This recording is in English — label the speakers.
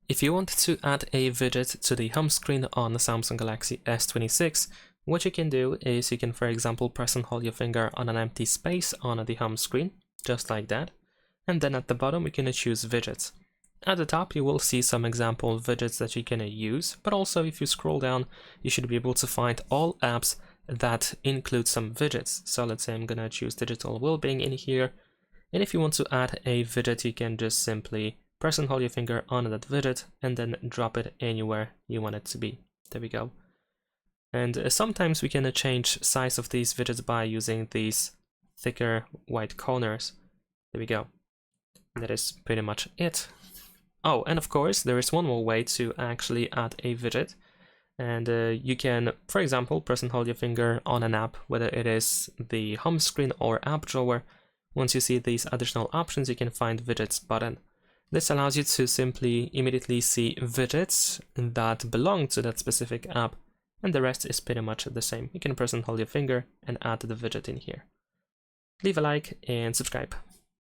Speaker 1: If you want to add a widget to the home screen on the Samsung Galaxy S26, what you can do is you can, for example, press and hold your finger on an empty space on the home screen, just like that. And then at the bottom, you can choose widgets. At the top, you will see some example widgets that you can use, but also if you scroll down, you should be able to find all apps that include some widgets. So let's say I'm gonna choose digital well-being in here. And if you want to add a widget, you can just simply press and hold your finger on that widget and then drop it anywhere you want it to be. There we go. And sometimes we can change size of these widgets by using these thicker white corners. There we go. That is pretty much it. Oh, and of course, there is one more way to actually add a widget. And you can, for example, press and hold your finger on an app, whether it is the home screen or app drawer. Once you see these additional options, you can find widgets button. This allows you to simply immediately see widgets that belong to that specific app, and the rest is pretty much the same. You can press and hold your finger and add the widget in here. Leave a like and subscribe.